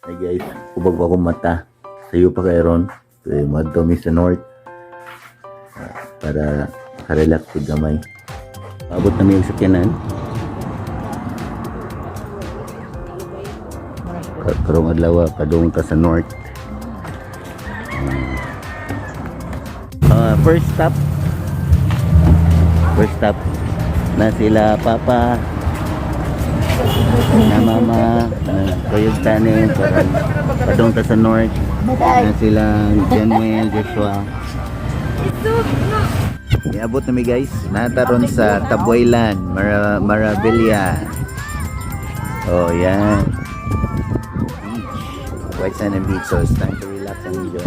Hey guys, ubag pa akong mata. Sayo pa kay Ron. So, madumi sa north. Para karelax sa gamay. Paabot na may sakyanan. Karong adlaw padung ta sa north. First stop na sila papa na mama kayog tanin para padung ta sa north na sila Januel, Joshua. Iabot na mi guys, nataron sa Tabuelan, Maravilla. Oh yan, white sand and beach, so it's time to relax and enjoy.